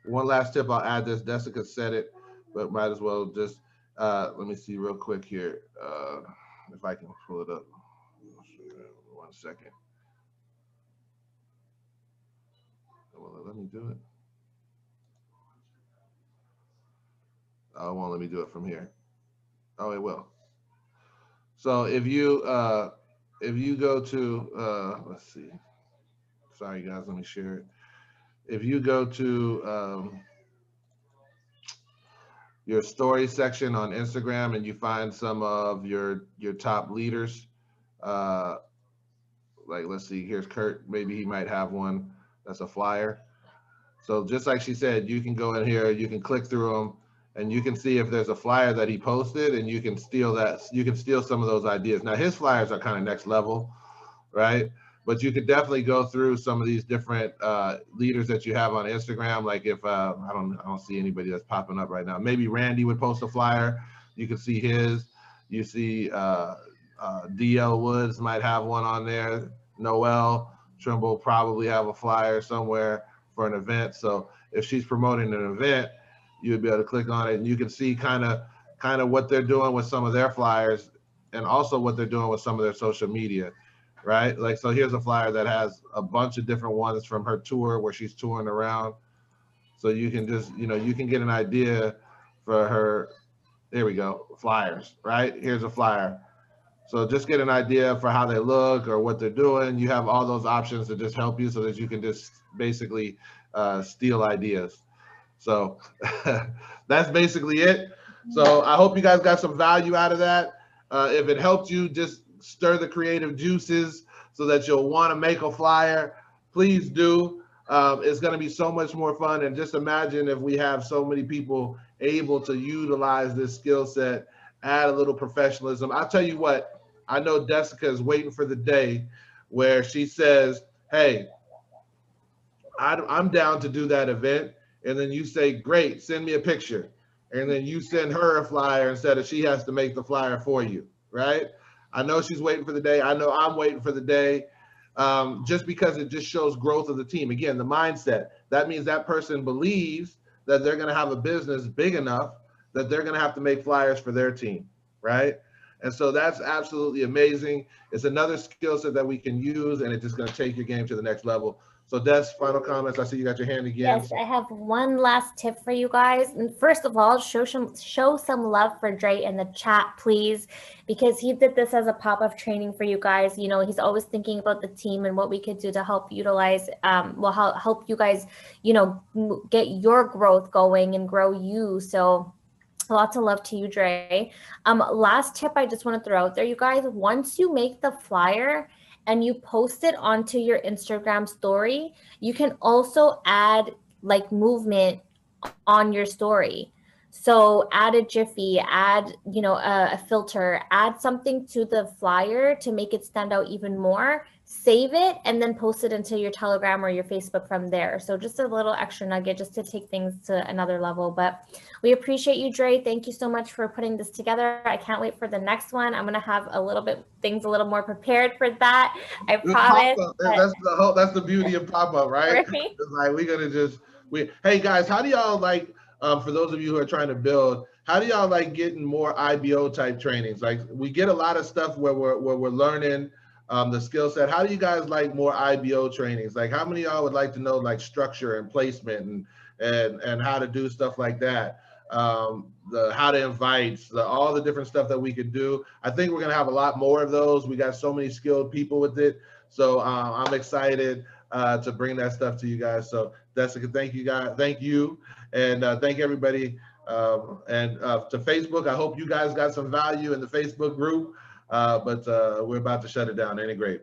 A: One last tip, I'll add this. Dessica said it, but might as well just let me see real quick here if I can pull it up. 1 second. Well, let me do it. Oh, it won't let me do it from here. Oh, it will. So if you go to let's see. Sorry guys, let me share it. If you go to your story section on Instagram and you find some of your top leaders, like let's see, here's Kurt, maybe he might have one that's a flyer. So just like she said, you can go in here, you can click through them, and you can see if there's a flyer that he posted, and you can steal that. You can steal some of those ideas. Now his flyers are kind of next level, right? But you could definitely go through some of these different leaders that you have on Instagram. Like if I don't see anybody that's popping up right now. Maybe Randy would post a flyer. You can see his. You see DL Woods might have one on there. Noel Trimble probably have a flyer somewhere for an event. So if she's promoting an event, you would be able to click on it and you can see kind of what they're doing with some of their flyers, and also what they're doing with some of their social media, right? Like, so here's a flyer that has a bunch of different ones from her tour where she's touring around. So you can just, you know, you can get an idea for her. There we go, flyers, right? Here's a flyer. So just get an idea for how they look or what they're doing. You have all those options to just help you so that you can just basically steal ideas. So that's basically it. So I hope you guys got some value out of that. If it helped you, just stir the creative juices so that you'll want to make a flyer. Please do. It's going to be so much more fun. And just imagine if we have so many people able to utilize this skill set, add a little professionalism. I'll tell you what, I know Dessica is waiting for the day where she says, hey, I'm down to do that event. And then you say, great, send me a picture. and then you send her a flyer instead of she has to make the flyer for you, right? I know she's waiting for the day. I know I'm waiting for the day. Just because it just shows growth of the team. Again, the mindset. That means that person believes that they're going to have a business big enough that they're going to have to make flyers for their team, right? And so that's absolutely amazing. It's another skill set that we can use, and it's just going to take your game to the next level. So, Des, final comments. I see you got your hand again.
B: Yes, I have one last tip for you guys. And first of all, show some love for Dre in the chat, please, because he did this as a pop-up training for you guys. You know, he's always thinking about the team and what we could do to help utilize, help you guys, you know, get your growth going and grow you. So lots of love to you, Dre. Last tip I just want to throw out there, you guys, once you make the flyer and you post it onto your Instagram story, you can also add like movement on your story. So add a jiffy, add, you know, a filter, add something to the flyer to make it stand out even more, save it, and then post it into your Telegram or your Facebook from there. So just a little extra nugget just to take things to another level. But we appreciate you, Dre. Thank you so much for putting this together. I can't wait for the next one. I'm gonna have a little more prepared for that. I promise.
A: That's the beauty of pop-up, right? It's like we're gonna just hey guys, how do y'all like for those of you who are trying to build, how do y'all like getting more IBO type trainings? Like we get a lot of stuff where we're learning the skill set. How do you guys like more IBO trainings? Like how many of y'all would like to know like structure and placement and how to do stuff like that? The how to invite, all the different stuff that we could do. I think we're gonna have a lot more of those. We got so many skilled people with it. So I'm excited to bring that stuff to you guys. So Dessica, thank you guys. Thank you. And thank everybody. And to Facebook, I hope you guys got some value in the Facebook group. But we're about to shut it down. Ain't it great?